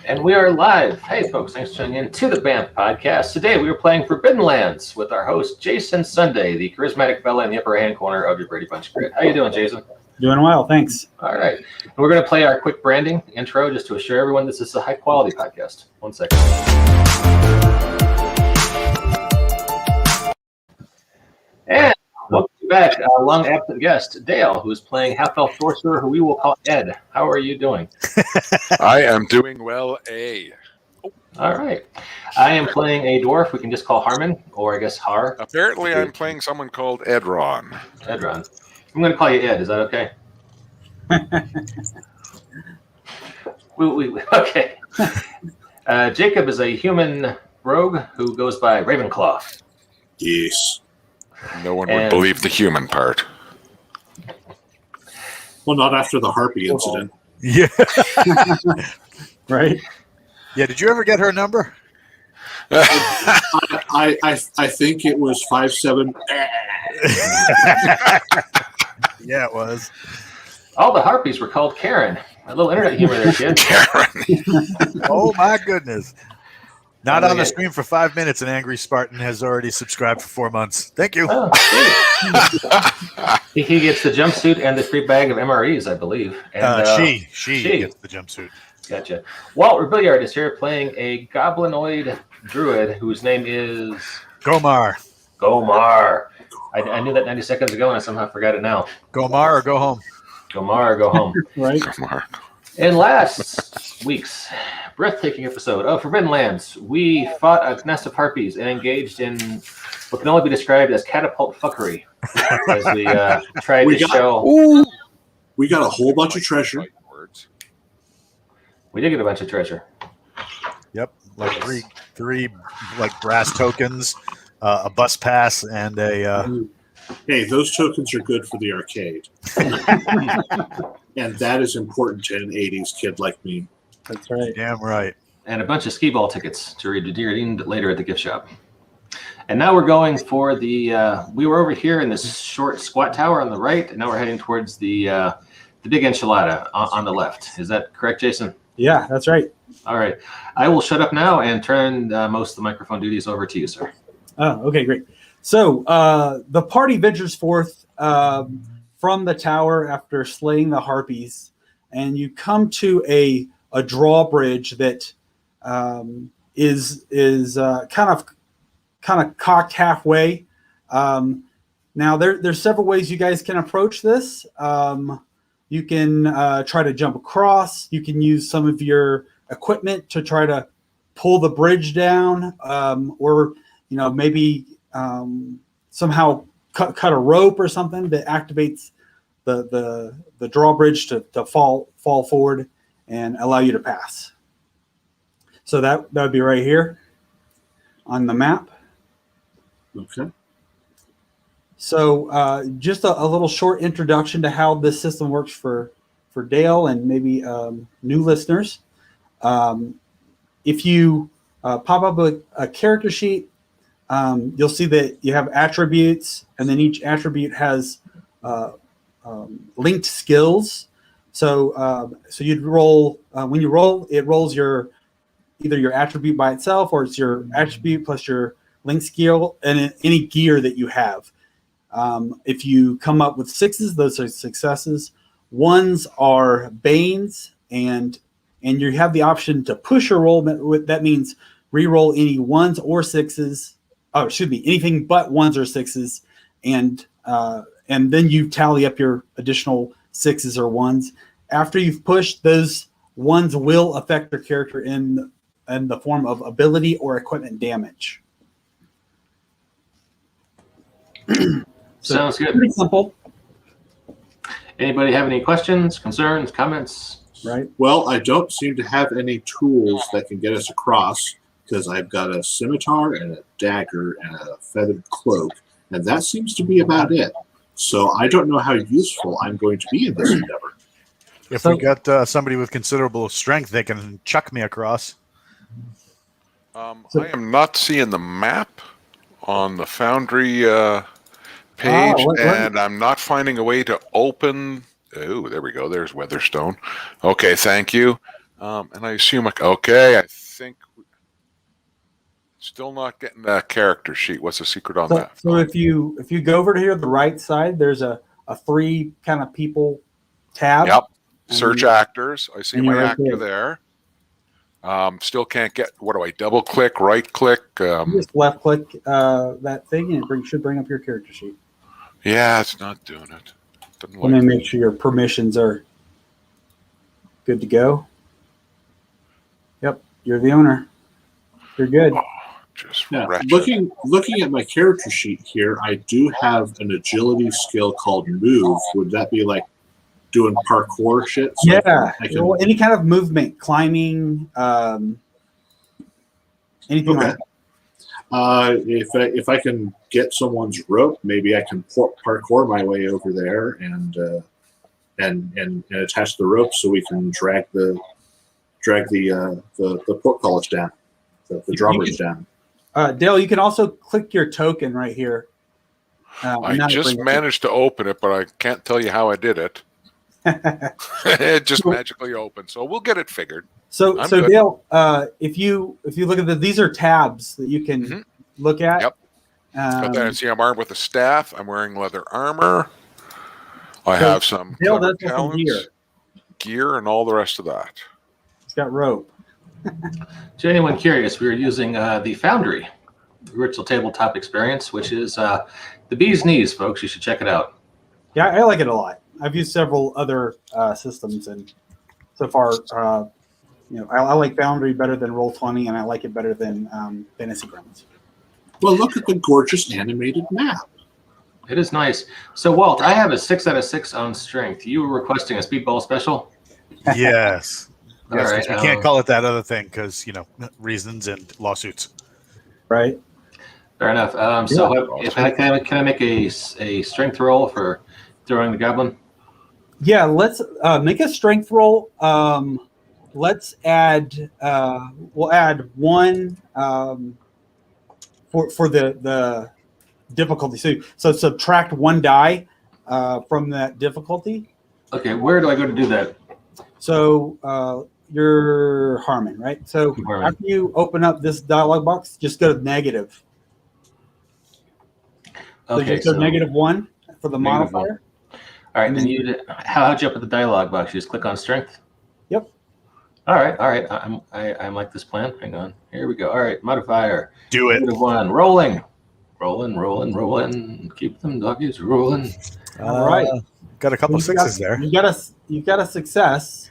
And we are live. Hey, folks, thanks for tuning in to the BAMF podcast. Today, we are playing Forbidden Lands with our host, Jason Sunday, the charismatic fella in the upper hand corner of your Brady Bunch grid. How you doing, Jason? Doing well, thanks. All right. And we're going to play our quick branding intro just to assure everyone this is a high-quality podcast. 1 second. And welcome back, long absent guest, Dale, who is playing half-elf sorcerer, who we will call Ed. How are you doing? I am doing well, All right. I am playing a dwarf we can just call Harmon, or I guess Har. Apparently, I'm playing someone called Edron. Edron. I'm going to call you Ed. Is that okay? Okay. Jacob is a human rogue who goes by Ravenclaw. Yes. No one would believe the human part. Well, not after the harpy incident. Yeah. Right? Yeah, did you ever get her number? I think it was 5-7. Yeah, it was. All the harpies were called Karen. A little internet humor there, kid. Karen. Oh, my goodness. Not on the screen for 5 minutes, and Angry Spartan has already subscribed for 4 months. Thank you. Oh, he gets the jumpsuit and the free bag of MREs, I believe. And, she gets the jumpsuit. Gotcha. Walt Rebelliard is here playing a goblinoid druid whose name is... Gomar. Gomar. I knew that 90 seconds ago, and I somehow forgot it now. Gomar or go home. Gomar or go home. Right. Gomar. In last week's breathtaking episode of Forbidden Lands, we fought a nest of harpies and engaged in what can only be described as catapult fuckery as we tried to show... Ooh, we got a whole bunch of treasure. We did get a bunch of treasure. Yep, like three like brass tokens, a bus pass, and a... Hey, those tokens are good for the arcade. And that is important to an 80s kid like me. That's right. Damn right. And a bunch of skee ball tickets to redeem later at the gift shop. And now we're going for the... we were over here in this short squat tower on the right, and now we're heading towards the big enchilada on the left. Is that correct, Jason? Yeah, that's right. All right. I will shut up now and turn most of the microphone duties over to you, sir. Oh, okay, great. So the party ventures forth from the tower after slaying the harpies, and you come to a drawbridge that is kind of cocked halfway. Now there's several ways you guys can approach this. You can try to jump across. You can use some of your equipment to try to pull the bridge down, or maybe somehow cut a rope or something that activates the drawbridge to fall forward and allow you to pass. So that would be right here on the map. Okay. So just a little short introduction to how this system works for Dale and maybe new listeners. If you pop up a character sheet, you'll see that you have attributes, and then each attribute has linked skills. So you'd roll when you roll, it rolls either your attribute by itself, or it's your attribute plus your linked skill and any gear that you have. If you come up with sixes, those are successes. Ones are banes, and you have the option to push or roll. That means re-roll any ones or sixes. Oh, excuse me, anything but ones or sixes, and then you tally up your additional sixes or ones. After you've pushed, those ones will affect your character in the form of ability or equipment damage. Sounds good. Pretty simple. Anybody have any questions, concerns, comments? Right. Well, I don't seem to have any tools that can get us across, because I've got a scimitar and a dagger and a feathered cloak, and that seems to be about it. So I don't know how useful I'm going to be in this endeavor. If we got somebody with considerable strength, they can chuck me across. I am not seeing the map on the Foundry page, and I'm not finding a way to open... Oh, there we go. There's Weatherstone. Okay, thank you. And I assume, okay, I think still not getting that character sheet. What's the secret on that? So if you go over to here, the right side, there's a 3 kind of people tab. Yep. Search actors. I see my right actor there. Still can't get. What do I double click? Right click? You just left click that thing, and it should bring up your character sheet. Yeah, it's not doing it. Let me make sure your permissions are good to go. Yep, you're the owner. You're good. Looking at my character sheet here, I do have an agility skill called Move. Would that be like doing parkour shit? So yeah, any kind of movement, climbing, anything like that. If I can get someone's rope, maybe I can parkour my way over there and attach the rope so we can drag the portcullis down, the drawbridge down. Dale, you can also click your token right here. I just managed to open it, but I can't tell you how I did it. It just magically opened, so we'll get it figured. So Dale, if you look at these are tabs that you can look at. Yep. But then see, I'm armed with a staff. I'm wearing leather armor. I have some gear, and all the rest of that. It's got rope. To anyone curious, we were using the Foundry virtual tabletop experience, which is the bee's knees, folks. You should check it out. Yeah, I like it a lot. I've used several other systems, and so far, I like Foundry better than Roll20, and I like it better than Fantasy Grounds. Well, look at the gorgeous animated map. It is nice. So, Walt, I have a 6 out of 6 on strength. You were requesting a speedball special? Yes. All Yes, right. we can't call it that other thing because, reasons and lawsuits. Right. Fair enough. Can I make a strength roll for throwing the goblin? Yeah, let's make a strength roll. Let's add. We'll add 1 for the difficulty. So subtract 1 die from that difficulty. Okay, where do I go to do that? So you're Harmon, right? So after you open up this dialog box, just go to negative. So Okay, just go -1 for the modifier. All right, then how'd you up at the dialog box? You just click on strength? Yep. All right. I like this plan. Hang on. Here we go. All right, modifier. Do it. -1. Rolling. Keep them doggies rolling. All right. Got a couple sixes there. You got a success.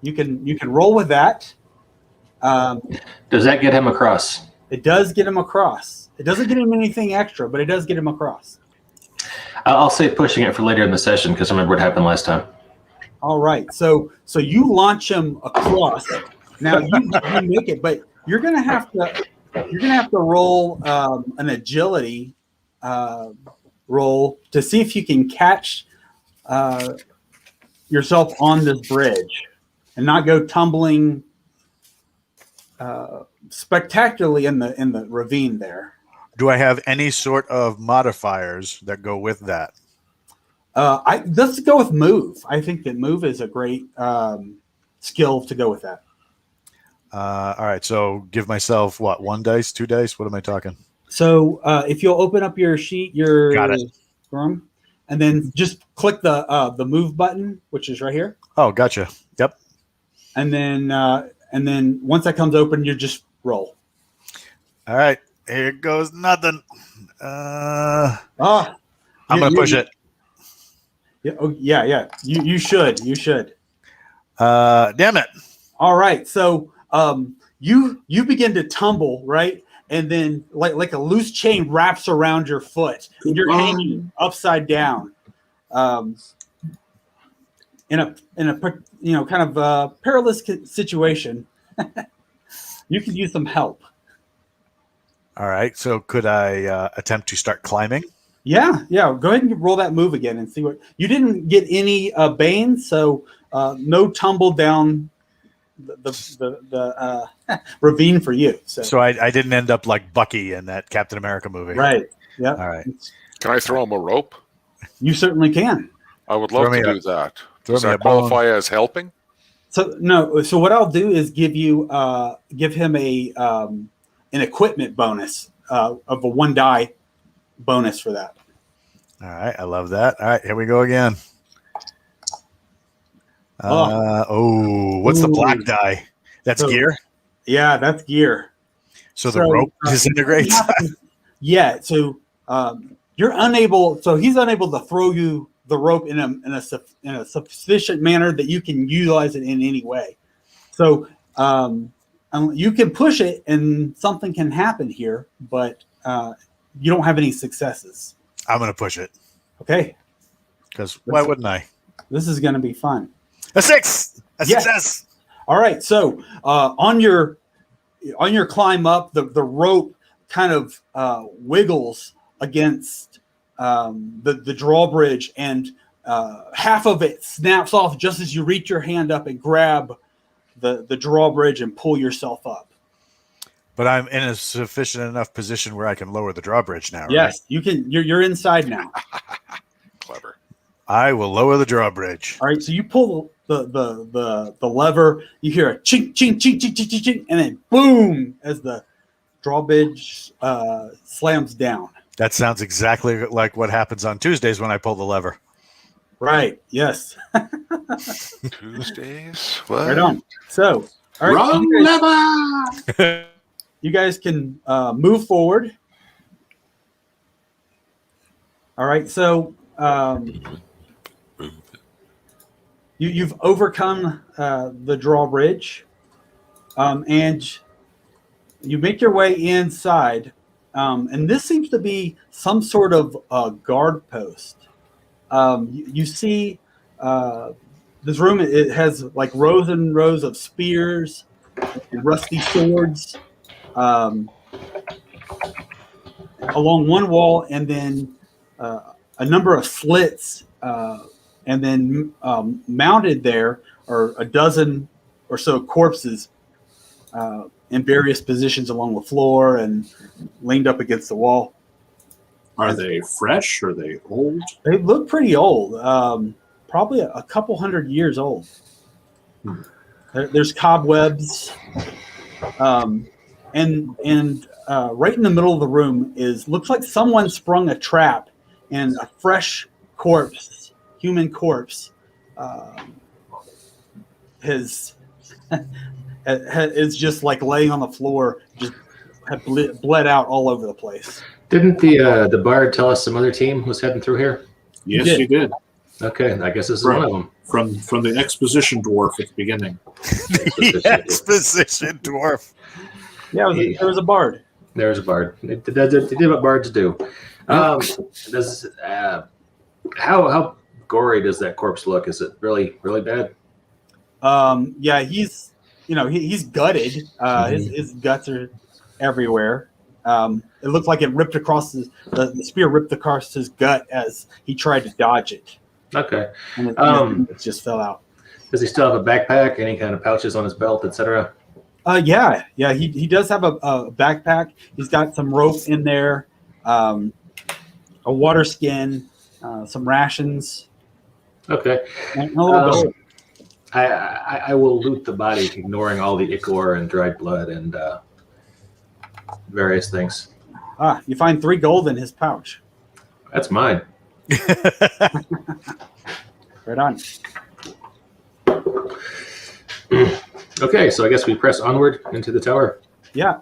You can roll with that. Does that get him across? It does get him across. It doesn't get him anything extra, but it does get him across. I'll save pushing it for later in the session because I remember what happened last time. All right. So you launch him across. Now you make it, but you're gonna have to roll an agility roll to see if you can catch yourself on this bridge and not go tumbling spectacularly in the ravine there. Do I have any sort of modifiers that go with that? Let's go with move. I think that move is a great skill to go with that. All right. So give myself 1 dice, 2 dice? What am I talking? So if you'll open up your sheet, Got it. Room, and then just click the move button, which is right here. Oh, gotcha. Yep. And then once that comes open, you just roll. All right. Here goes nothing. I'm gonna push it. Yeah. Oh, yeah. You should. Damn it. All right. So you begin to tumble, right? And then like a loose chain wraps around your foot. And you're hanging upside down. In a kind of perilous situation. You could use some help. All right. So could I attempt to start climbing? Yeah. Go ahead and roll that move again and see what you didn't get any bane, so no tumble down the ravine for you. So I didn't end up like Bucky in that Captain America movie. Right. Yeah. All right. Can I throw him a rope? You certainly can. I would love to do that. Does that qualify as helping? So no. So what I'll do is give him an equipment bonus of a 1 die bonus for that. All right, I love that. All right, here we go again. What's the black die? That's gear. Yeah, that's gear. So the rope disintegrates. Yeah. So you're unable. So he's unable to throw you the rope in a sufficient manner that you can utilize it in any way. So you can push it, and something can happen here, but you don't have any successes. I'm going to push it. Okay. Because why wouldn't I? This is going to be fun. A 6. A success. All right. So on your climb up, the rope kind of wiggles against the drawbridge, and half of it snaps off just as you reach your hand up and grab the drawbridge and pull yourself up. But I'm in a sufficient enough position where I can lower the drawbridge now, yes, right? you can. You're inside now. Clever. I will lower the drawbridge. All right, so you pull the lever. You hear a chink, chink, chink, chink, chink, chink, chink, and then boom as the drawbridge slams down. That sounds exactly like what happens on Tuesdays when I pull the lever. Right. Yes. Tuesdays. What? Right on. So, all right, Wrong lever. you guys can move forward. All right. So you've overcome the drawbridge, and you make your way inside. And this seems to be some sort of guard post. You see this room, it has like rows and rows of spears and rusty swords along one wall, and then a number of slits, and then mounted there are a dozen or so corpses in various positions along the floor and leaned up against the wall. Are they fresh? Are they old? They look pretty old, probably a couple 100 years old. There's cobwebs, and right in the middle of the room looks like someone sprung a trap, and a fresh corpse, human corpse, is just like laying on the floor, just had bled out all over the place. Didn't the bard tell us some other team was heading through here? Yes, he did. Okay, I guess this is one of them. From the exposition dwarf at the beginning. The exposition dwarf. Yeah, there was a bard. There's a bard. They did what bards do. How gory does that corpse look? Is it really, really bad? Yeah, he's gutted. His guts are everywhere. It looked like it ripped across the spear ripped across his gut as he tried to dodge it. Okay. And it just fell out. Does he still have a backpack? Any kind of pouches on his belt, etc.? Yeah. He does have a backpack. He's got some rope in there, a water skin, some rations. Okay. And a little gold. I will loot the body, ignoring all the ichor and dried blood and various things. You find 3 gold in his pouch. That's mine. Right on. Okay, so I guess we press onward into the tower. Yeah.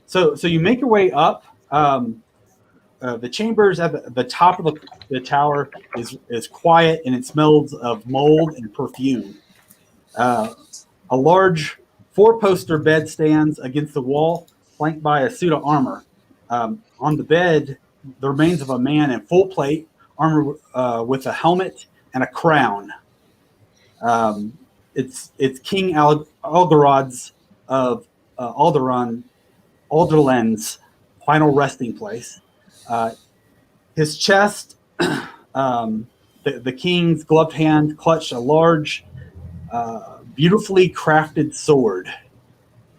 So you make your way up. The chambers at the top of the tower is quiet, and it smells of mold and perfume. A large 4-poster bed stands against the wall, flanked by a suit of armor. On the bed, the remains of a man in full plate armor with a helmet and a crown. It's King Algarod's of Alderland's final resting place. His chest, the king's gloved hand clutched a large, beautifully crafted sword,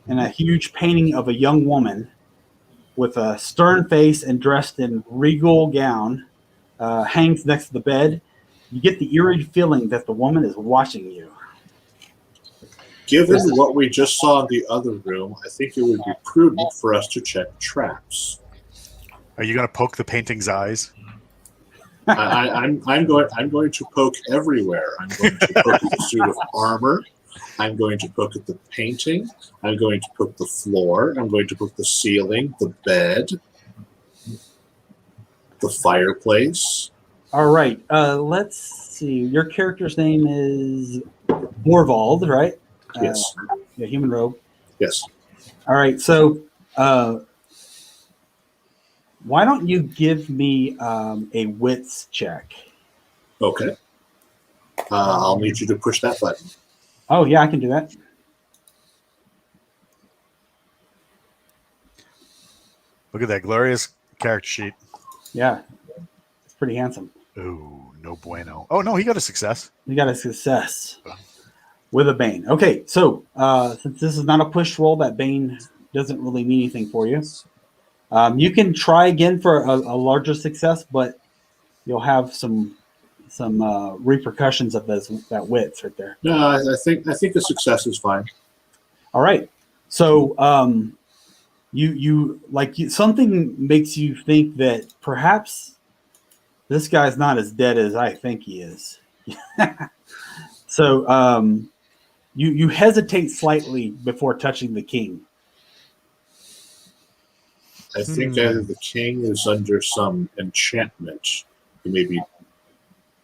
and a huge painting of a young woman with a stern face and dressed in regal gown hangs next to the bed. You get the eerie feeling that the woman is watching you. Given what we just saw in the other room, I think it would be prudent for us to check traps. Are you going to poke the painting's eyes? I'm going to poke everywhere. I'm going to poke at the suit of armor. I'm going to poke at the painting. I'm going to poke the floor. I'm going to poke the ceiling, the bed, the fireplace. All right. Let's see. Your character's name is Borvald, right? Yes. Yeah, human robe. Yes. All right. So why don't you give me a wits check? Okay. I'll need you to push that button. Oh, yeah, I can do that. Look at that glorious character sheet. Yeah. It's pretty handsome. Ooh, no bueno. Oh, no, he got a success. You got a success with a Bane. Okay, so since this is not a push roll, that Bane doesn't really mean anything for you. You can try again for a larger success, but you'll have some repercussions of that wits right there. No, I think the success is fine. All right. So something makes you think that perhaps this guy's not as dead as I think he is. So you hesitate slightly before touching the king. I think either the king is under some enchantment. He may be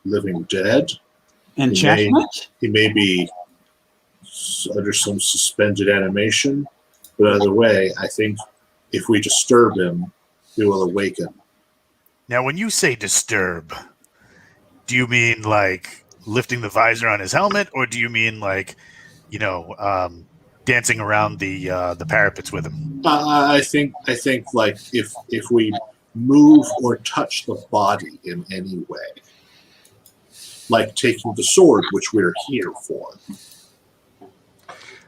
living dead. Enchantment? He may be under some suspended animation. But either way, I think if we disturb him, he will awaken. Now, when you say disturb, do you mean like lifting the visor on his helmet, or do you mean like, dancing around the parapets with him? I think like if we move or touch the body in any way, like taking the sword, which we're here for.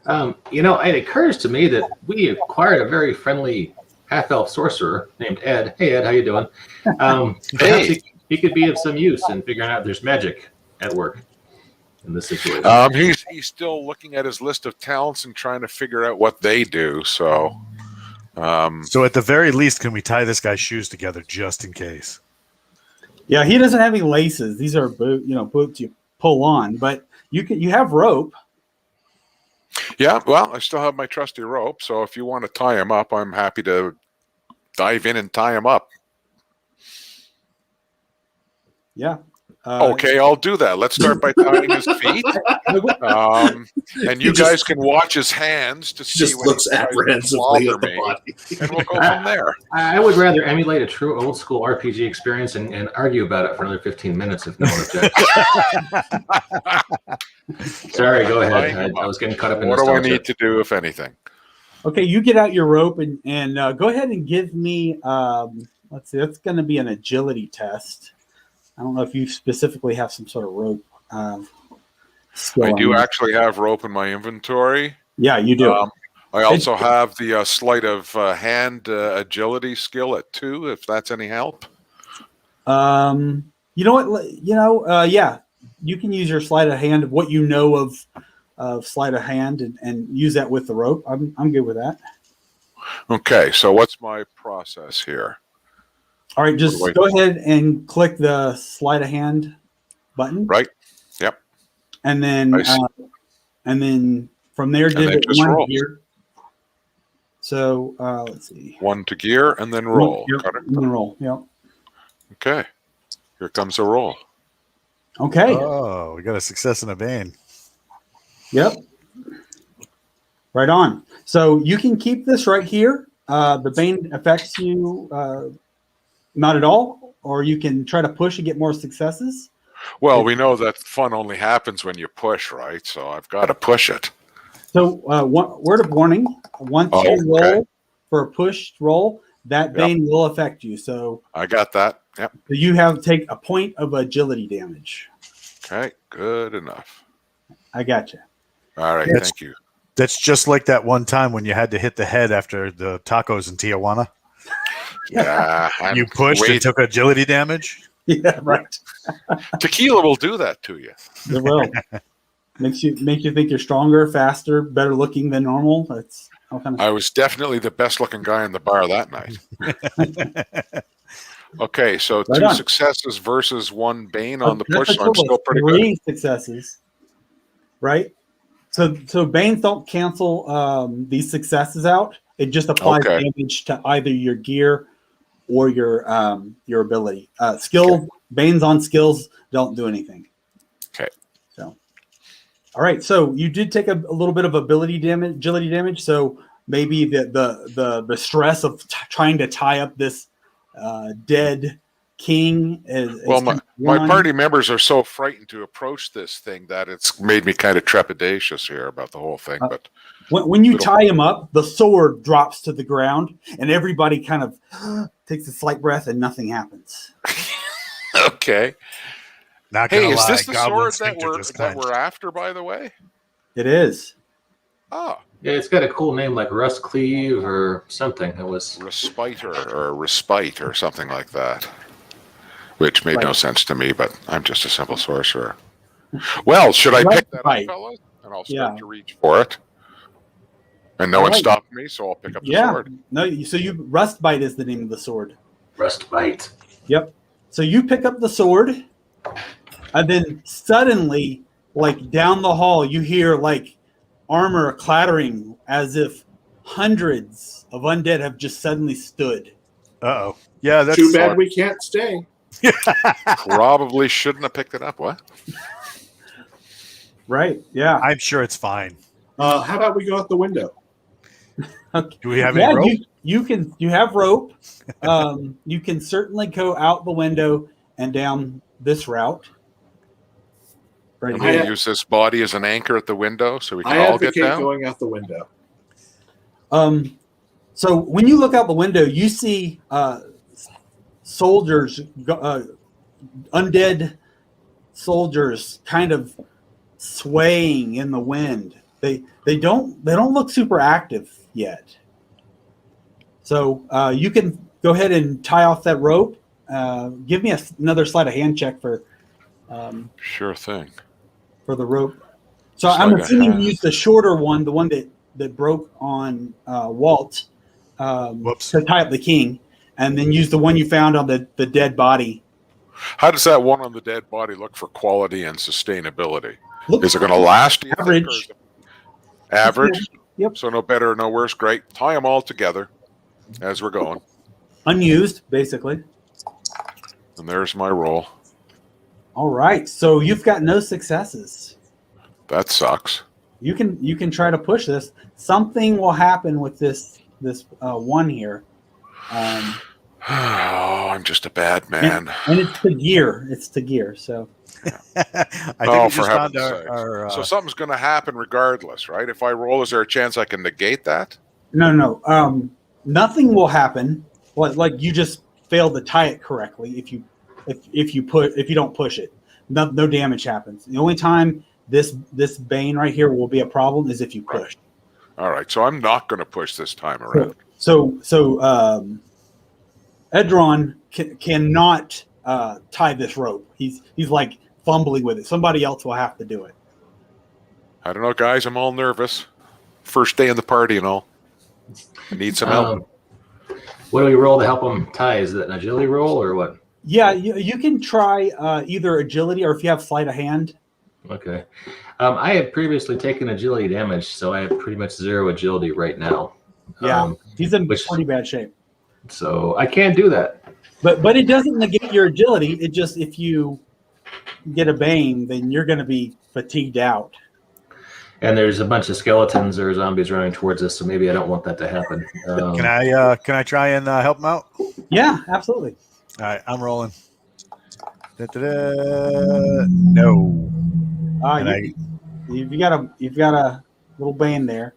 It occurs to me that we acquired a very friendly half-elf sorcerer named Ed. Hey, Ed, how you doing? Perhaps he could be of some use in figuring out there's magic at work in this situation. He's still looking at his list of talents and trying to figure out what they do. So at the very least, can we tie this guy's shoes together just in case? Yeah, he doesn't have any laces. These are boots you pull on, but you have rope. Yeah, well, I still have my trusty rope, so if you want to tie him up, I'm happy to dive in and tie him up. Yeah. Okay, I'll do that. Let's start by tying his feet, and you guys can watch his hands to see. Just looks apprehensively at the body, and we'll go from there. I would rather emulate a true old school RPG experience and argue about it for another 15 minutes if no one objects. Sorry, go ahead. I was getting caught up in what do I nostalgia. need to do, if anything? Okay, you get out your rope and go ahead and give me. Let's see, that's going to be an agility test. I don't know if you specifically have some sort of rope. I do actually have rope in my inventory. Yeah, you do. I also have the sleight of hand agility skill at 2, if that's any help. You know what? Yeah, you can use your sleight of hand, what you know of sleight of hand, and use that with the rope. I'm good with that. Okay, so what's my process here? All right, just go ahead and click the sleight of hand button. Right. Yep. And then from there, give it one roll. gear. So let's see. 1 to gear and then roll. Yep, and then roll. Yep. Okay. Here comes a roll. Okay. Oh, we got a success and a bane. Yep. Right on. So you can keep this right here. The bane affects you not at all, or you can try to push and get more successes. Well, we know that fun only happens when you push, right? So I've got to push it. So word of warning, once you roll for a pushed roll, that bane will affect you. So I got that. Yep. You have to take a point of agility damage. Okay, good enough. I got you. All right, thank you. That's just like that one time when you had to hit the head after the tacos in Tijuana. Yeah. You pushed and took agility damage? Yeah, right. Tequila will do that to you. It will. Makes you think you're stronger, faster, better looking than normal. That's all kind of. I was definitely the best looking guy in the bar that night. Okay, so Right 2 on. successes versus 1 bane on the That's push, a so I'm total still of pretty 3 successes, right? So banes don't cancel these successes out. It just applies Okay. damage to either your gear or your ability. Banes on skills don't do anything. Okay. So, all right. So you did take a little bit of agility damage. So maybe the stress of trying to tie up this dead king is Well, kind of my one. party members are so frightened to approach this thing that it's made me kind of trepidatious here about the whole thing. But When you tie him up, the sword drops to the ground, and everybody kind of takes a slight breath, and nothing happens. okay. Not gonna Hey, is lie, this the Goblin sword that we're after, by the way? It is. Oh, Yeah, it's got a cool name like Rust Cleave or something. It was Respiter or Respite or something like that, which made no Right. sense to me, but I'm just a simple sorcerer. Well, should I pick that up, Right. fellas? And I'll Yeah. start to reach for it. And no All one right. stopped me, so I'll pick up the Yeah. sword. No. So Rust Bite is the name of the sword. Rust Bite. Yep. So you pick up the sword, and then suddenly, like down the hall, you hear like armor clattering as if hundreds of undead have just suddenly stood. Uh-oh. Yeah, that's Too bad we can't stay. Probably shouldn't have picked it up. What? Right. Yeah. I'm sure it's fine. How about we go out the window? Okay. Do we have Yeah, any rope? you have rope. You can certainly go out the window and down this route. Right And here. we use this body as an anchor at the window so we I can all get advocate down. going out the window. So when you look out the window, you see soldiers, undead soldiers, kind of swaying in the wind. They don't look super active yet. So you can go ahead and tie off that rope. Give me another sleight of hand check for Sure thing. for the rope. So Sleight I'm of assuming hand. you used the shorter one, the one that broke on Walt, Whoops. to tie up the king, and then use the one you found on the dead body. How does that one on the dead body look for quality and sustainability? Looks Is it going to last? Do you average. think, or is it average? Yep. So no better, no worse. Great. Tie them all together as we're going. Unused, basically. And there's my roll. All right, so you've got no successes. That sucks. You can try to push this. Something will happen with this one here. Oh, I'm just a bad man. And it's to gear. It's to gear. So I think Oh, we for just found heaven's sake. our So something's going to happen regardless, right? If I roll, is there a chance I can negate that? no. Nothing will happen. Like you just failed to tie it correctly. If you don't push it, no damage happens. The only time this bane right here will be a problem is if you push. All right. So I'm not going to push this time around. So Edron cannot tie this rope. He's like fumbling with it. Somebody else will have to do it. I don't know, guys. I'm all nervous. First day of the party and all. I need some help. What do we roll to help him tie? Is it an agility roll or what? Yeah, you can try either agility or if you have sleight of hand. Okay. I have previously taken agility damage, so I have pretty much 0 agility right now. Yeah, he's in which- pretty bad shape. So I can't do that. But it doesn't negate your agility. It just, if you get a bane, then you're going to be fatigued out. And there's a bunch of skeletons or zombies running towards us, so maybe I don't want that to happen. Can I try and help him out? Yeah, absolutely. All right, I'm rolling. No. And You've got a little bane there.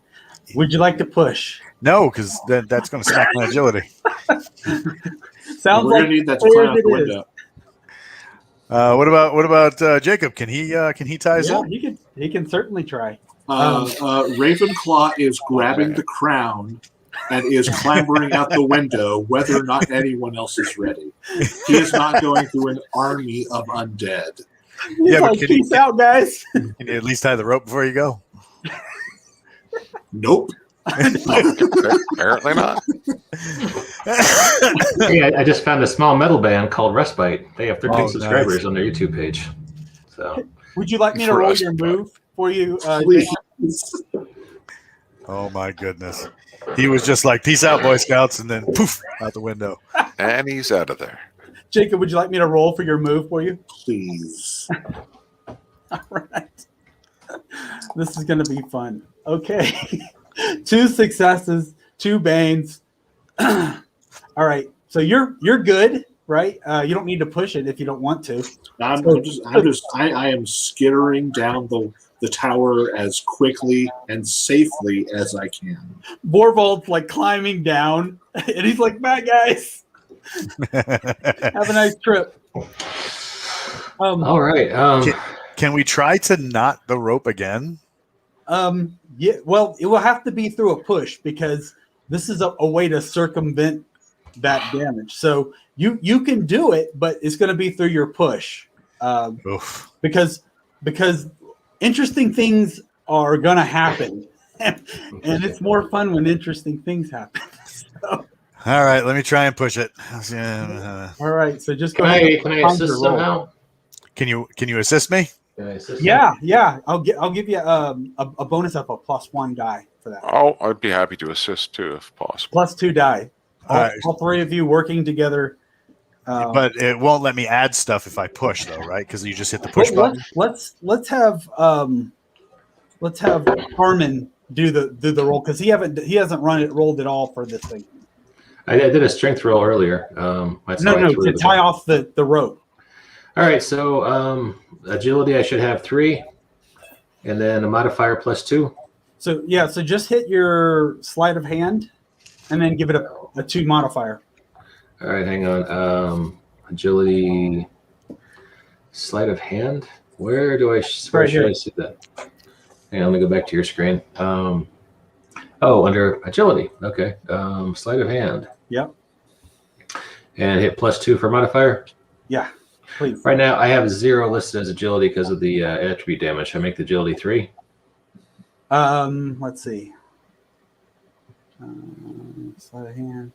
Would you like to push? no, because that's going to smack my agility. Sounds We're like gonna need that to climb out the it is. window. What about Jacob? Can he tie us Yeah, up? he can certainly try. Ravenclaw is grabbing the crown and is clambering out the window, whether or not anyone else is ready. He is not going through an army of undead. He's Yeah, but like, can you- peace out, guys. Can you at least tie the rope before you go? Nope. Apparently not. Hey, I just found a small metal band called Respite. They have 13 Oh, subscribers nice. on their YouTube page. So Would you like me to For roll us, your but- move for you? Please. Oh my goodness. He was just like, peace out, Boy Scouts, and then poof, out the window. And he's out of there. Jacob, would you like me to roll for your move for you? Please. All right. This is going to be fun. Okay. 2 successes, 2 banes. All right. So you're good, right? You don't need to push it if you don't want to. I am skittering down the tower as quickly and safely as I can. Borvold's like climbing down, and he's like, "Bye, guys. Have a nice trip." all right. Can we try to knot the rope again? Yeah. Well, it will have to be through a push because this is a way to circumvent that damage. So you can do it, but it's going to be through your push. Oof. Because interesting things are going to happen, and it's more fun when interesting things happen. So, All right, let me try and push it. all right, so just go Can ahead. I and assist roll. somehow? Can you assist me? Can I assist Yeah. I'll give you a bonus of a +1 die for that. Oh, I'd be happy to assist too, if possible. +2 die. All right. All 3 of you working together. But it won't let me add stuff if I push, though, right? Because you just hit the push button. Let's have Harmon do the roll because he hasn't rolled it all for this thing. I did a strength roll earlier. That's how I threw To it. tie off the rope. All right, so agility, I should have 3, and then a modifier +2. So so just hit your sleight of hand, and then give it a 2 modifier. All right, hang on. Agility, sleight of hand. Where do I where Right should here. I see that? Hang on, let me go back to your screen. Under agility. Okay. Sleight of hand. Yep. And hit +2 for modifier. Yeah. Please. Right now, I have 0 listed as agility because of the attribute damage. I make the agility 3. Let's see. Sleight of hand.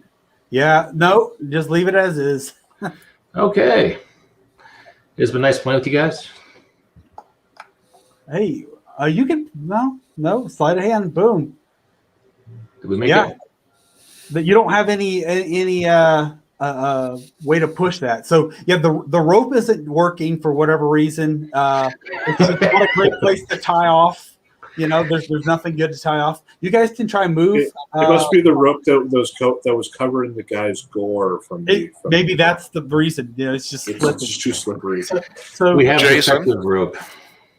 Yeah. No. Just leave it as is. Okay. It's been nice playing with you guys. Hey, you can no sleight of hand. Boom. Did we make Yeah. it? But you don't have any way to push that. So yeah, the rope isn't working for whatever reason. It's not a great place to tie off. You know, there's nothing good to tie off. You guys can try and move. It must be the rope that was covering the guy's gore from Maybe that's the reason. You know, it's just it's slipping. just too slippery. So We have a Jason? protective rope.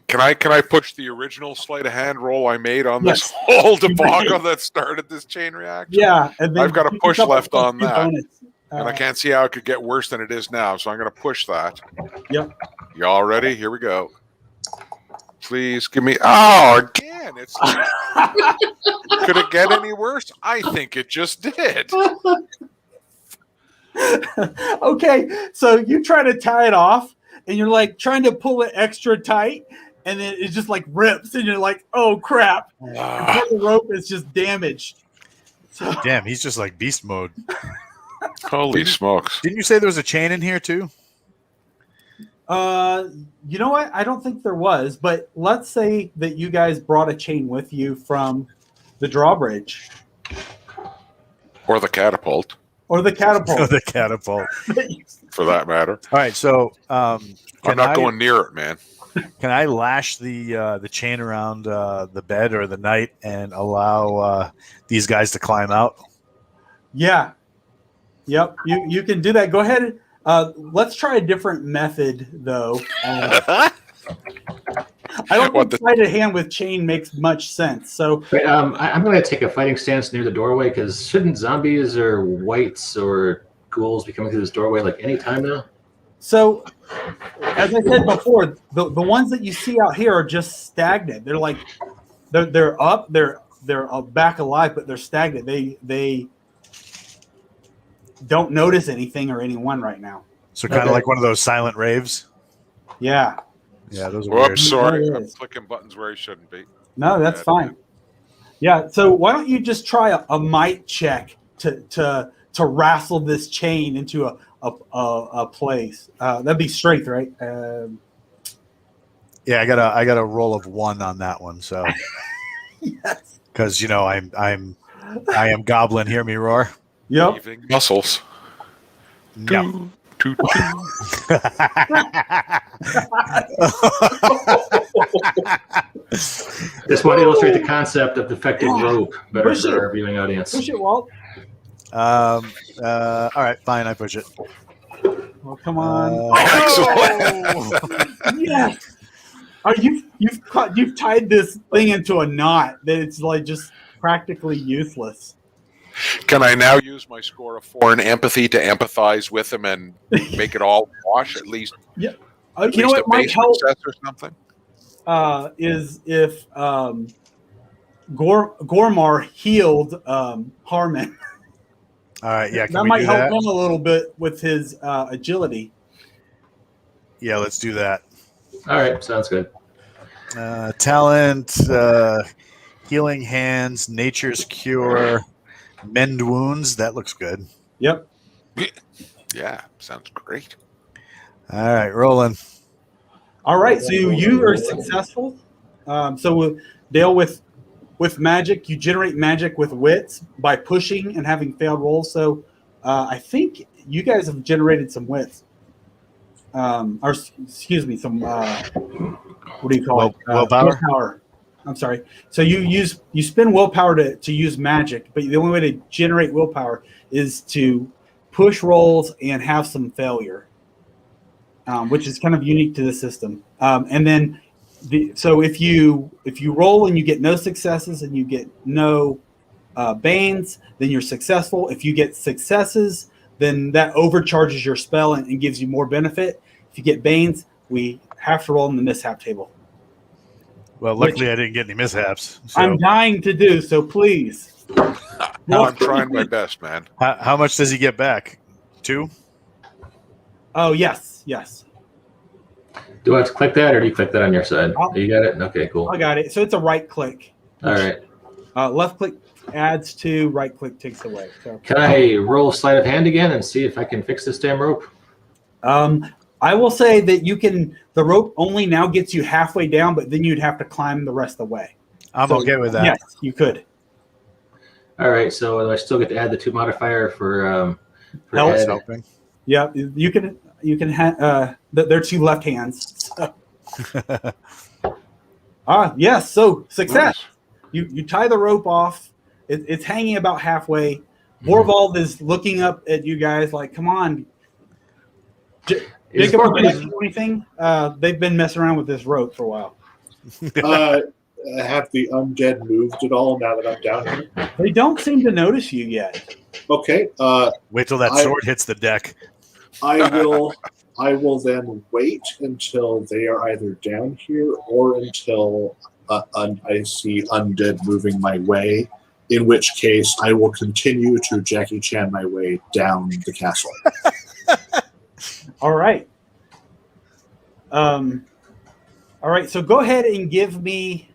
Can I push the original sleight of hand roll I made on Yes. this whole debacle that started this chain reaction? yeah, and then I've got a you push can left double on two that. bonus. And I can't see how it could get worse than it is now, so I'm going to push that. Yep. Y'all ready? Here we go. Please give me. Oh, again! It's. Could it get any worse? I think it just did. Okay, so you try to tie it off, and you're like trying to pull it extra tight, and then it just like rips, and you're like, "Oh crap!" And part of the rope is just damaged. So Damn, he's just like beast mode. Holy smokes! Didn't you say there was a chain in here too? you know what? I don't think there was, but let's say that you guys brought a chain with you from the drawbridge Or the catapult, or the catapult. The catapult. for that matter. All right, so I'm can not I going near it, man. can I lash the chain around the bed or the knight and allow these guys to climb out? Yeah. Yep. You can do that. Go ahead. Let's try a different method, though. I don't What think sleight of hand with chain makes much sense. So But, I'm going to take a fighting stance near the doorway because shouldn't zombies or whites or ghouls be coming through this doorway like any time now? So, as I said before, the ones that you see out here are just stagnant. They're like they're up, they're back alive, but they're stagnant. They don't notice anything or anyone right now. So kind of Okay. like one of those silent raves. Yeah. Yeah, those are Whoops, weird. sorry. That I'm is. clicking buttons where I shouldn't be. No, that's Bad fine. man. Yeah. So why don't you just try a might check to wrestle this chain into a place? That'd be strength, right? Yeah, I got a roll of 1 on that one. So Yes. because I am goblin. Hear me roar. Yep. Heaving muscles. No. Toot, toot. Just want to illustrate the concept of defective rope better Push for it. our viewing audience. Push it, Walt. All right, fine. I push it. Oh, come on. Excellent. Yes. Oh, you've tied this thing into a knot that it's like just practically useless. Can I now use my score of 4 in empathy to empathize with him and make it all wash at least? Yeah. At You know least what a might base help success or something. is if Gormar healed Harmon. All right, yeah. Can That we might do help that? him a little bit with his agility. Yeah, let's do that. All right, sounds good. Talent, healing hands, nature's cure, mend wounds. That looks good. Yep. Yeah, sounds great. All right, rolling. All right. So you are successful. So Dale, with magic, you generate magic with wits by pushing and having failed rolls. So I think you guys have generated some wits. Or excuse me, some what do you call it? Willpower? Willpower. I'm sorry. So you spend willpower to use magic, but the only way to generate willpower is to push rolls and have some failure, which is kind of unique to the system. And then so if you roll and you get no successes and you get no banes, then you're successful. If you get successes, then that overcharges your spell and gives you more benefit. If you get banes, we have to roll in the mishap table. Well, luckily I didn't get any mishaps. So I'm dying to do so. Please. I'm trying my best, man. how much does he get back? 2? Oh yes, yes. Do I have to click that, or do you click that on your side? You got it? Okay, cool. I got it. So it's a right click. All right. Left click adds to, right click takes away. So Can I roll sleight of hand again and see if I can fix this damn rope? I will say that the rope only now gets you halfway down, but then you'd have to climb the rest of the way. I'm okay with that. Yes, you could. All right. So do I still get to add the 2 modifier for Help. head? Helping. Yeah, you can they're 2 left hands. So. Yes. So success. You tie the rope off. It's hanging about halfway. Borvald is looking up at you guys like, come on. Is Jacob, Borvald- can I do anything? They've been messing around with this rope for a while. Have the undead moved at all now that I'm down here? They don't seem to notice you yet. Okay. Wait till that sword hits the deck. I will then wait until they are either down here or until I see undead moving my way. In which case, I will continue to Jackie Chan my way down the castle. All right. All right. So go ahead and give me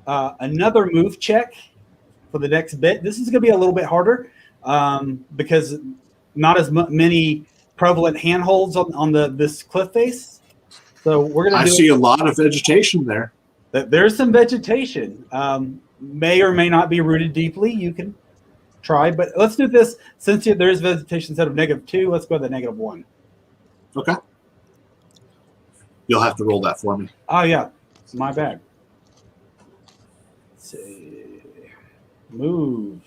another move check for the next bit. This is going to be a little bit harder because not as many prevalent handholds on this cliff face. So we're going to. I see a lot of vegetation there. There's some vegetation. May or may not be rooted deeply. You can try, but let's do this. Since there's vegetation instead of -2, let's go to the -1. Okay. You'll have to roll that for me. Oh yeah, it's my bad. Let's see. Move.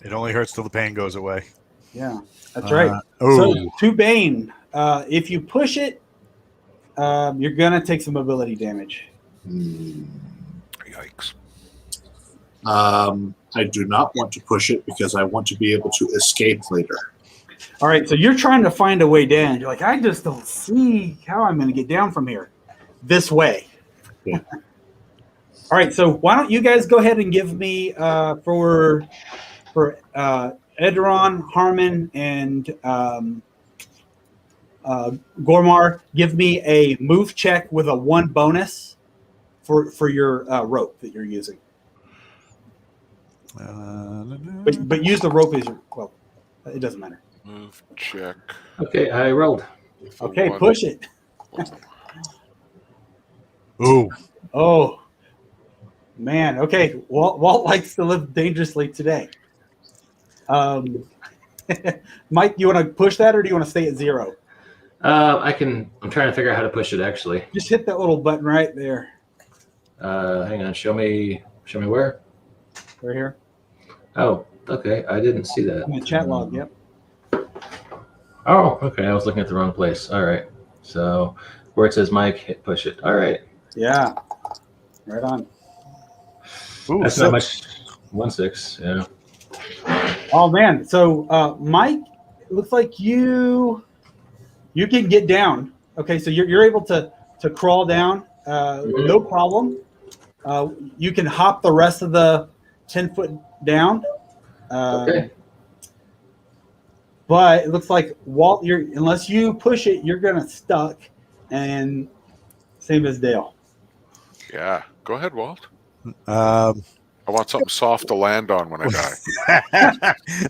It only hurts till the pain goes away. Yeah, that's right. Oh, So to Bane, if you push it, you're gonna take some ability damage. Yikes. I do not want to push it because I want to be able to escape later. All right, so you're trying to find a way down. You're like, I just don't see how I'm going to get down from here. This way. Yeah. All right, so why don't you guys go ahead and give me for Edron, Harmon, and Gormar, give me a move check with a 1 bonus for your rope that you're using. But use the rope as your well. It doesn't matter. Move check. Okay, I rolled. Okay, One. push it. Ooh. Oh, man. Okay, Walt likes to live dangerously today. Mike, you want to push that, or do you want to stay at 0? I'm trying to figure out how to push it actually. Just hit that little button right there, Hang on. Show me where. right here Oh, okay. I didn't see that. in the chat log. Yep. Oh, okay. I was looking at the wrong place. All right. So where it says Mike, hit push it. All right. Yeah. Right on. Ooh, That's 6. not much. 1-6. Yeah. Oh man. So Mike, it looks like you can get down. Okay, so you're able to crawl down. No problem. You can hop the rest of the 10-foot down. Okay. But it looks like Walt, unless you push it, you're gonna stuck. And same as Dale. Yeah. Go ahead, Walt. Um, I want something soft to land on when I die.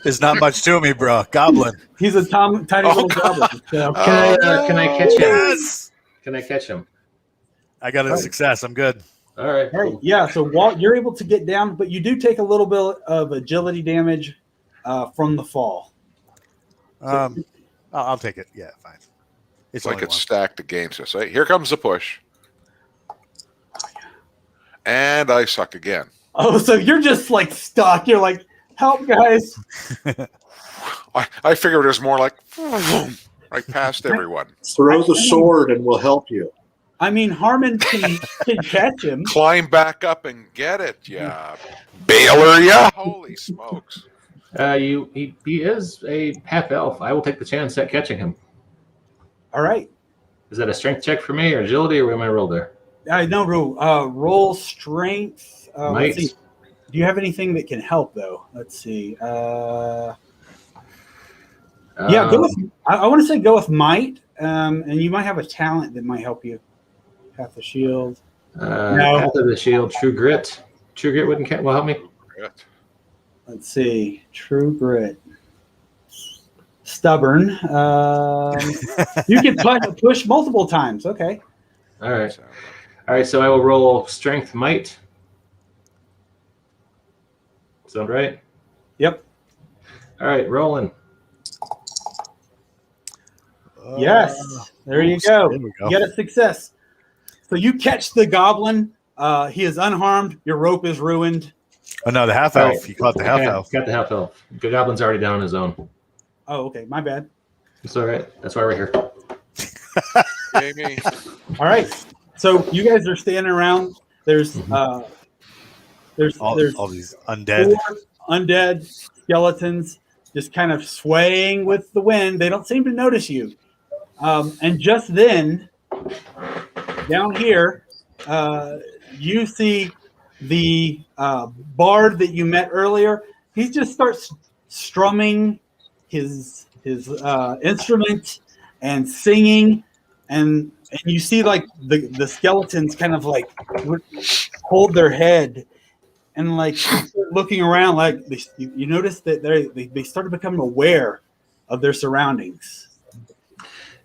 there's not much to me, bro. Goblin. He's a tiny little God. goblin. So. Can I catch him? Yes. Can I catch him? I got a success. I'm good. All right. All right, Cool. yeah. So Walt, you're able to get down, but you do take a little bit of agility damage from the fall. I'll take it. Yeah, fine. It's It's like only it's one. stacked against us. Right? Here comes the push. And I suck again. Oh, so you're just like stuck. You're like, help, guys. I figured it was more like right past everyone. Throw the sword and we'll help you. I mean, Harmon can catch him. Climb back up and get it, yeah. Baylor, yeah. Holy smokes. He is a half elf. I will take the chance at catching him. All right. Is that a strength check for me or agility, or what am I roll there? I know. Roll strength. Might. Let's see. Do you have anything that can help though? Let's see. Yeah, go with. I want to say go with might, and you might have a talent that might help you. Half the shield. No. Half of the shield. True grit. True grit will help me. Let's see. True grit. Stubborn. You can push multiple times. Okay. All right. All right. So I will roll strength might. Sound right? Yep. All right. Rolling. Yes. There you go. There we go. You get a success. So you catch the goblin. He is unharmed. Your rope is ruined. Oh no, the half All elf. right. You caught the half Okay, elf. got the half elf. The goblin's already down on his own. Oh, okay. My bad. It's all right. That's why we're here. Jamie. All right. So you guys are standing around. There's All these undead. 4 undead skeletons just kind of swaying with the wind. They don't seem to notice you. And just then, down here, you see the bard that you met earlier. He just starts strumming his instrument and singing, and you see like the skeletons kind of like hold their head and like looking around, like you notice that they started becoming aware of their surroundings.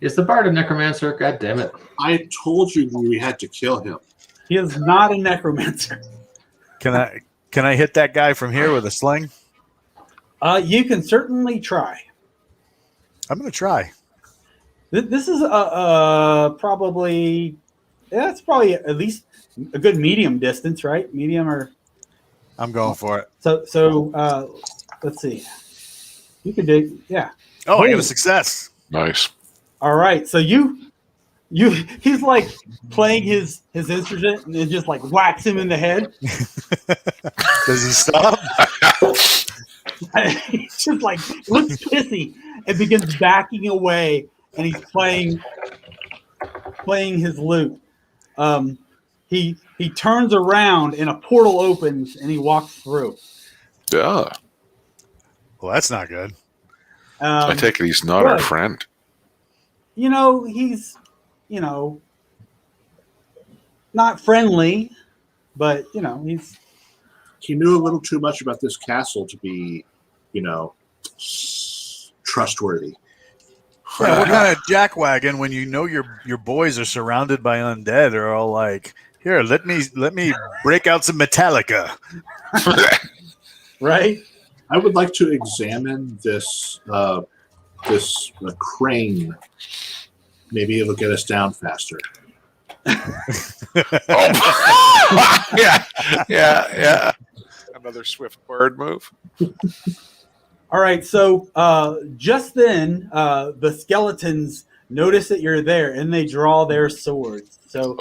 Is the bard a necromancer? God damn it. I told you we had to kill him. He is not a necromancer. Can I hit that guy from here with a sling? You can certainly try. I'm gonna try. This is probably it's probably at least a good medium distance, right? Medium or I'm going for it. so. Let's see. You could do yeah. Oh, I got a success. Nice. All right, so he's like playing his instrument and it just like whacks him in the head. Does he stop? He's just like looks pissy and begins backing away, and he's playing his lute. He turns around and a portal opens and he walks through. Yeah. Well, that's not good. I take it he's not our friend. he's, not friendly, but he's. He knew a little too much about this castle to be, trustworthy. Yeah, what kind of jackwagon when your boys are surrounded by undead are all like, here, let me break out some Metallica. Right? I would like to examine this crane. Maybe it'll get us down faster. Yeah. Another swift bird move. All right, so just then the skeletons notice that you're there, and they draw their swords. So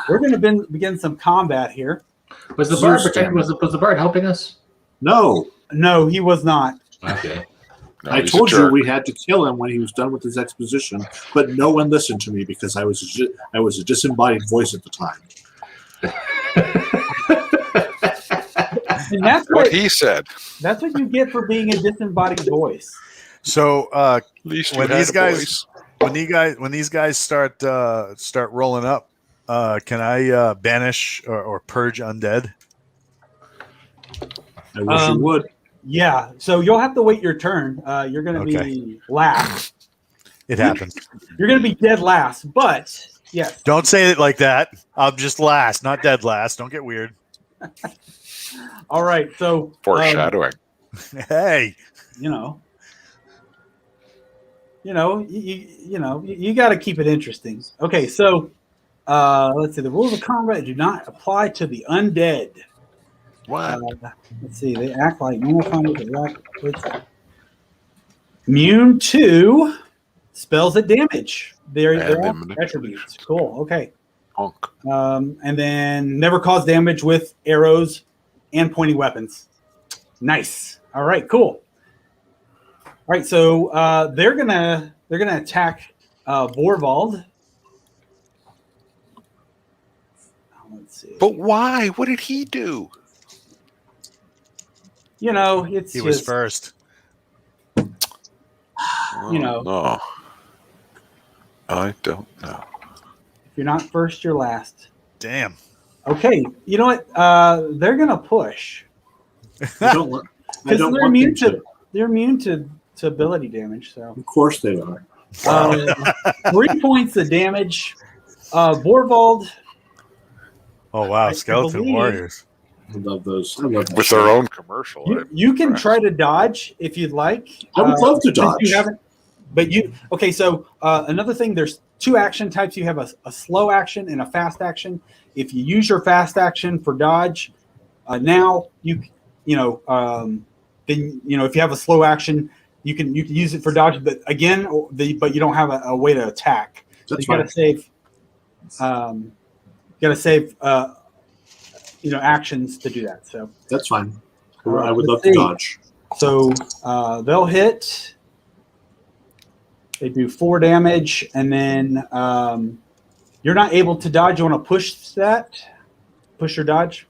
we're going to begin some combat here. Was the bard protecting? Was the bard helping us? No, he was not. Okay. No, I he's told a you jerk. we had to kill him when he was done with his exposition, but no one listened to me because I was a disembodied voice at the time. And that's What he said. That's what you get for being a disembodied voice. So At least you when had these a guys voice. when these guys start rolling up, can I banish or purge undead? I wish you would. Yeah, so you'll have to wait your turn. You're going to be last. It happens. You're going to be dead last, but yes. Don't say it like that. I'm just last, not dead last. Don't get weird. All right, so Foreshadowing. Hey, you got to keep it interesting. Okay, so let's see. The rules of combat do not apply to the undead. What? Let's see. They act like normal combat. Immune to spells that damage. They're all attributes. Cool. Okay. Punk. And then never cause damage with arrows and pointy weapons. Nice. All right. Cool. All right. So they're gonna attack Vorvald. Let's see. But why? What did he do? It's he was just, first. No. I don't know. if you're not first, you're last. Damn. Okay. You know what? They're gonna push I don't want because them they're immune to ability damage. So Of course they are. 3 points of damage. Borvald. Oh wow, I skeleton believe- warriors. I love those. I love that With shit. their own commercial. You can try to dodge if you'd like. I would love to since dodge. You haven't, but you okay? So another thing, there's two action types. You have a slow action and a fast action. If you use your fast action for dodge, now then if you have a slow action, you can use it for dodge. But again, but you don't have a way to attack. That's so you got to save. Actions to do that. So That's fine. All right, I would let's love to see. dodge. So they'll hit. They do 4 damage, and then you're not able to dodge. You want to push that? Push your dodge?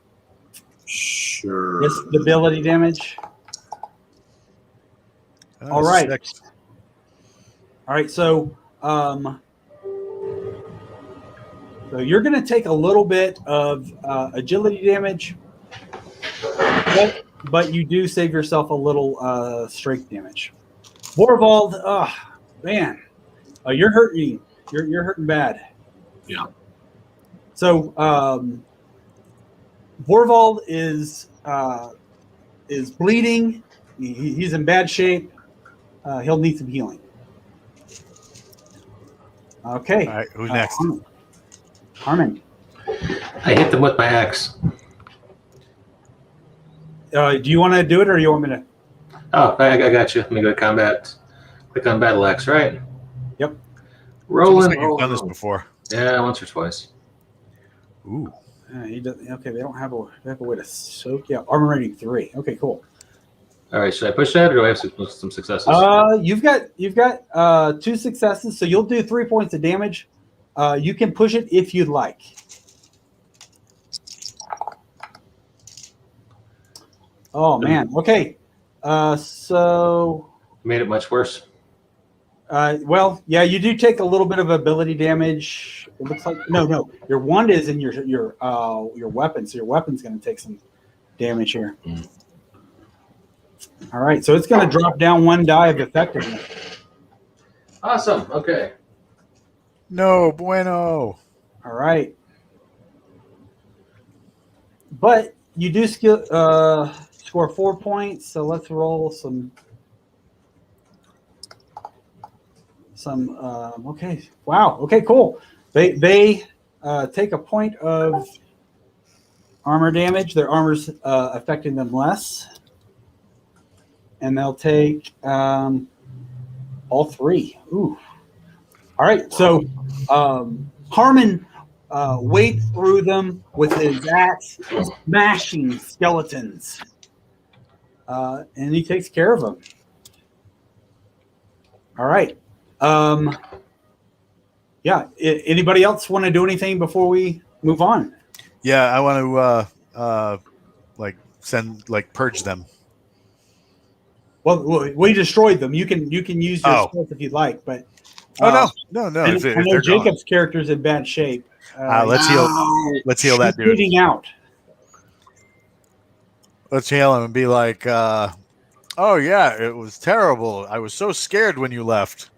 Sure. Yes, the ability damage. All right. 6. All right, so you're going to take a little bit of agility damage, but you do save yourself a little strength damage. Vorvald, man, you're hurting. You're hurting bad. Yeah. So Vorvald is bleeding. He's in bad shape. He'll need some healing. Okay. All right, who's next? Harmon. I hit them with my axe. Do you want to do it, or you want me to? Oh, I got you. Let me go to combat. Click on battle axe, right? Yep. Looks Rolling. like you've done this before. Yeah, once or twice. Ooh. He does, okay, they have a way to soak. Yeah, armor rating 3. Okay, cool. All right, should I push that, or do I have some successes? You've got 2 successes, so you'll do 3 points of damage. You can push it if you'd like. Oh man. Okay. So Made it much worse. Well, yeah, you do take a little bit of ability damage. It looks like no. Your wand is in your weapon, so your weapon's going to take some damage here. All right, so it's going to drop down 1 die of effectiveness. Awesome. Okay. No bueno. All right, but you do score 4 points. So let's roll some. Okay. Wow. Okay. Cool. They take a point of armor damage. Their armor's affecting them less, and they'll take all 3. Ooh. All right. So Harmon wades through them with his axe, smashing skeletons, and he takes care of them. All right. Yeah. Anybody else want to do anything before we move on? Yeah, I want to purge them. Well, we destroyed them. You can use your skills if you'd like, but no. I know If they're Jacob's character's in bad shape. Let's heal that dude. Bleeding out. Let's heal him and be like, "Oh yeah, it was terrible. I was so scared when you left."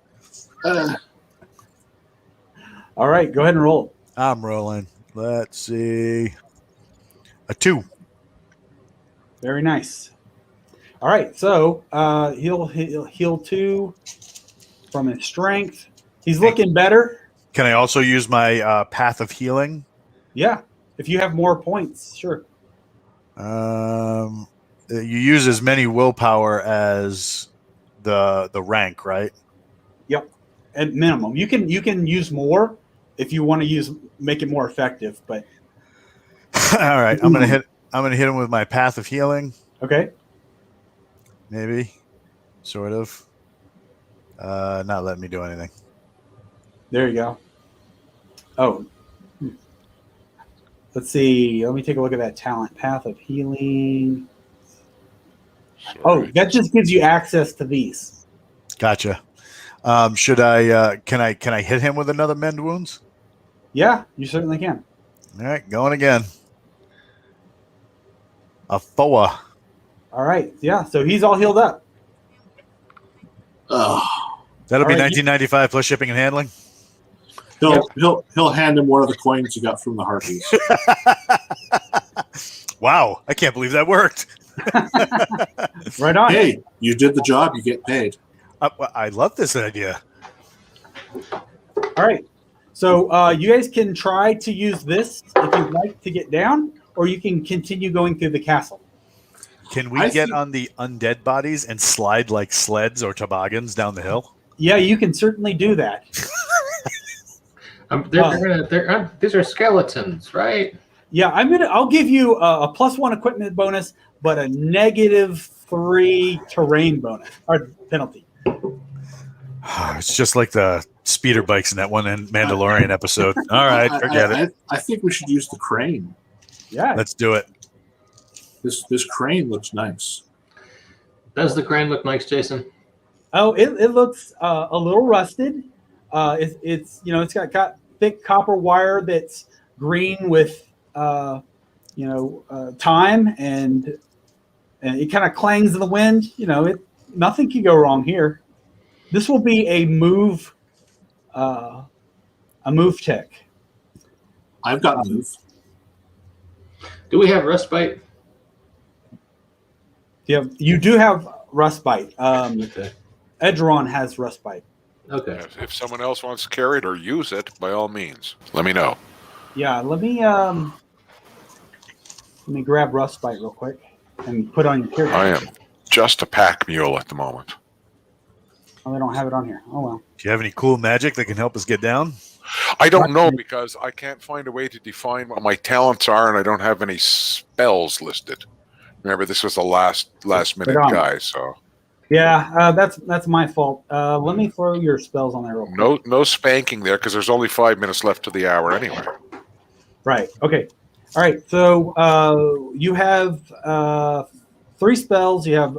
All right, go ahead and roll. I'm rolling. Let's see. A 2. Very nice. All right, so he'll heal 2 from his strength. He's looking better. Can I also use my path of healing? Yeah, if you have more points, sure. You use as many willpower as the rank, right? Yep, at minimum. You can use more if you want to make it more effective. But all right, I'm gonna hit him with my path of healing. Okay. Maybe, sort of. Not letting me do anything. There you go. Oh. Let's see. Let me take a look at that talent. Path of healing. Oh, that just gives you access to these. Gotcha. Should I? Can I hit him with another mend wounds? Yeah, you certainly can. All right, going again. A foa. All right. Yeah. So he's all healed up. Oh, That'll be All right, $19.95 plus shipping and handling. he'll hand him one of the coins you got from the harpies. Wow, I can't believe that worked. Right on. Hey, you did the job. You get paid. I love this idea. All right. So you guys can try to use this if you'd like to get down, or you can continue going through the castle. Can we get on the undead bodies and slide like sleds or toboggans down the hill? Yeah, you can certainly do that. These are skeletons, right? Yeah, I'll give you a +1 equipment bonus, but a -3 terrain bonus or penalty. It's just like the speeder bikes in that one Mandalorian episode. All right, forget it. I think we should use the crane. Yeah. Let's do it. This crane looks nice. Does the crane look nice, Jason? Oh, it looks a little rusted. It's got thick copper wire that's green with time, and it kind of clangs in the wind. Nothing can go wrong here. This will be a move tech. I've got move. Do we have respite? You do have rustbite. Okay. Edgeron has rustbite. Okay. If someone else wants to carry it or use it, by all means, let me know. Yeah, let me grab rustbite real quick and put on your character. I am just a pack mule at the moment. Oh, they don't have it on here. Oh well. Do you have any cool magic that can help us get down? I don't know because I can't find a way to define what my talents are, and I don't have any spells listed. Remember, this was the last minute guy, so yeah, that's my fault. Let me throw your spells on there real quick. no spanking there because there's only 5 minutes left to the hour anyway. Right. Okay. All right. So you have 3 spells. You have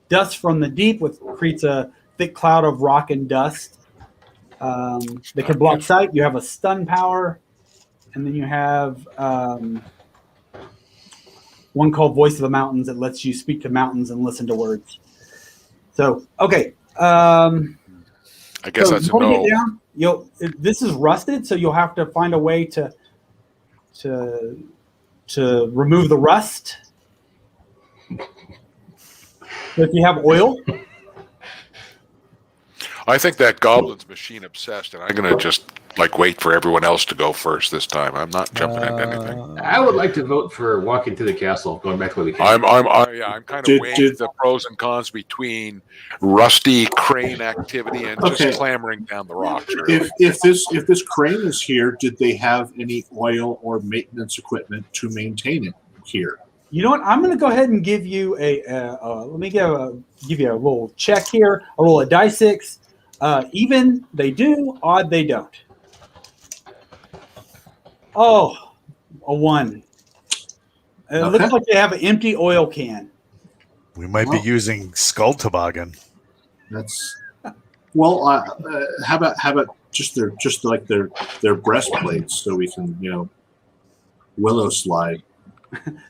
Dust from the Deep, which creates a thick cloud of rock and dust that can block sight. You have a stun power, and then you have one called Voice of the Mountains that lets you speak to mountains and listen to words. So, okay. I guess So that's you a want to no. get down? This is rusted, so you'll have to find a way to remove the rust. So if you have oil, I think that goblin's machine obsessed, and I'm gonna just wait for everyone else to go first this time. I'm not jumping into anything. I would like to vote for walking through the castle, going back to what we came. I'm kind of weighing the pros and cons between rusty crane activity and just Okay. clambering down the rocks. Really. If this crane is here, did they have any oil or maintenance equipment to maintain it here? you know what? I'm going to go ahead and give you let me give you a little check here. A roll of die 6. Even they do, odd they don't. Oh, a 1. It looks like they have an empty oil can. We might be using Skull Toboggan. That's well. How about just their breastplates so we can willow slide.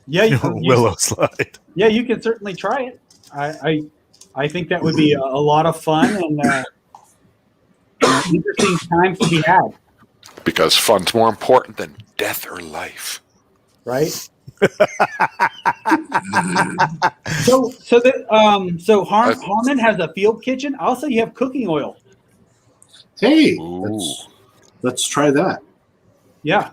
Yeah, Willow slide. Yeah, you can certainly try it. I think that would be a lot of fun and interesting times to be had. Because fun's more important than death or life. Right. So Harmon has a field kitchen. Also, you have cooking oil. Hey, Ooh. let's try that. Yeah.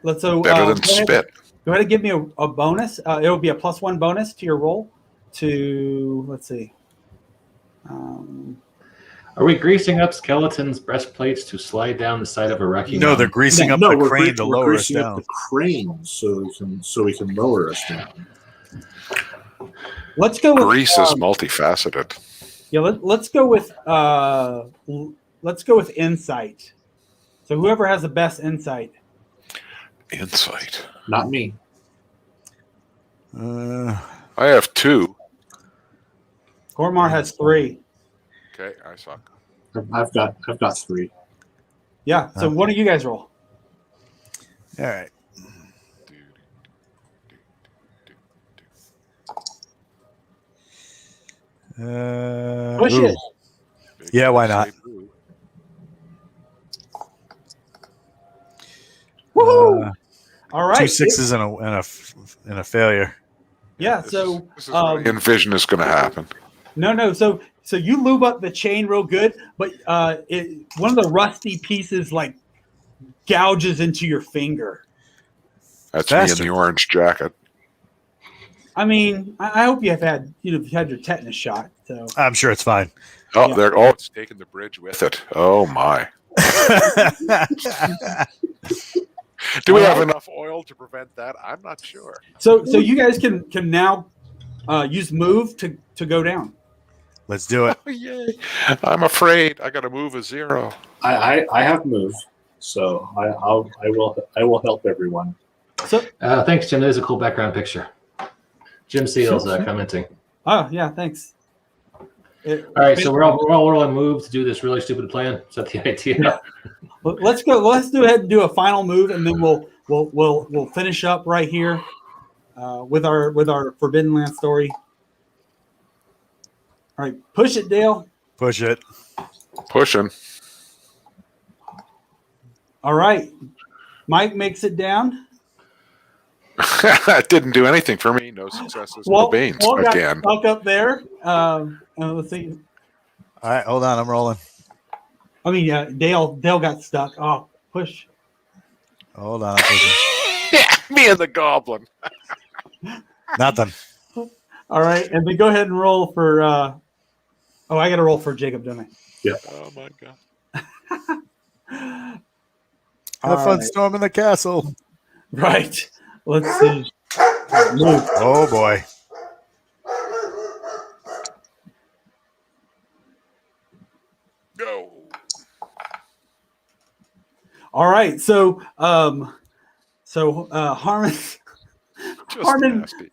Let's Better than spit. Go ahead and give me a bonus. It'll be a +1 bonus to your roll. Let's see. Are we greasing up skeletons' breastplates to slide down the side of a rocky No, they're mountain? greasing up the crane to lower us greasing up down. the crane so we can lower us down. Let's go with Grease is multifaceted. Yeah, let's go with insight. So whoever has the best insight. Insight. Not me. I have 2. Cormar has 3. Okay, I suck. I've got 3. Yeah. So what do you guys roll? All right. Push it. Yeah, why not? Woohoo! All right. 2 6s and a failure. Yeah. This So is what I envision is going to happen. no. So you lube up the chain real good, but one of the rusty pieces gouges into your finger. That's Faster. me in the orange jacket. I mean, I hope you have had you've had your tetanus shot. So I'm sure it's fine. Oh, Yeah. there! Oh, it's taking the bridge with it. Oh my! Do we have enough oil to prevent that? I'm not sure. so you guys can now use move to go down. Let's do it. Oh, yay! I'm afraid I got to move a 0. I have moved, so I will help everyone. So Thanks, Jim. There's a cool background picture. Jim Seals commenting. oh yeah, thanks. All right, so we're all rolling move to do this really stupid plan. Is that the idea? Let's go. Let's go ahead and do a final move, and then we'll finish up right here with our Forbidden Land story. All right, push it, Dale. Push it. Pushing. All right, Mike makes it down. It didn't do anything for me. No successes. No beans Walt again. got stuck up there. Let's see. All right, hold on. I'm rolling. I mean, Dale got stuck. Oh, push. Hold on. I'm pushing. Me and the goblin. Nothing. All right, and then go ahead and roll for. I got to roll for Jacob, don't I? Oh my god. Have All fun right. storming the castle. Right. Let's see. Move. Oh boy. Go. All right. So Harmon Just Harmon nasty.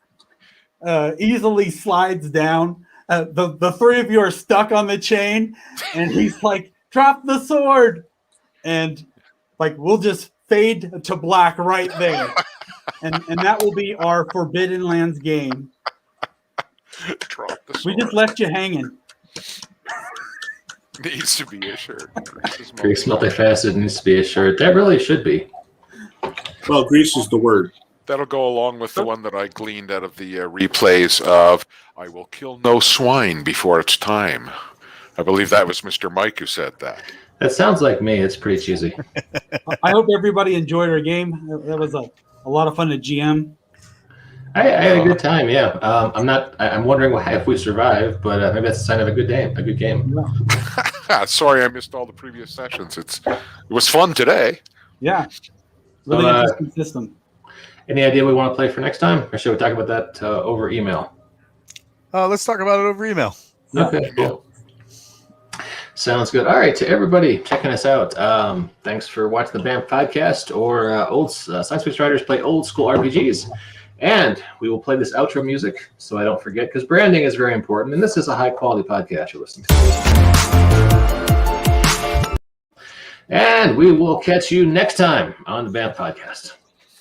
easily slides down. the three of you are stuck on the chain, and he's like, "Drop the sword," and like we'll just fade to black right there, and that will be our Forbidden Lands game. Drop the We sword. just left you hanging. Needs to be a shirt. Grease multifaceted needs to be a shirt. That really should be. Well, grease is the word. That'll go along with the one that I gleaned out of the replays of "I will kill no swine before it's time." I believe that was Mr. Mike who said that. That sounds like me. It's pretty cheesy. I hope everybody enjoyed our game. That was a lot of fun to GM. I had a good time. Yeah. I'm wondering if we survive, but maybe that's a sign of a good game. A good game. Sorry, I missed all the previous sessions. It was fun today. Yeah. Really interesting system. Any idea we want to play for next time, or should we talk about that over email? Let's talk about it over email. Okay, cool. Sounds good. All right, to everybody checking us out, thanks for watching the BAMF podcast, or old Science Fiction Writers Play Old School RPGs. And we will play this outro music so I don't forget, because branding is very important, and this is a high-quality podcast you're listening to. And we will catch you next time on the BAMF podcast.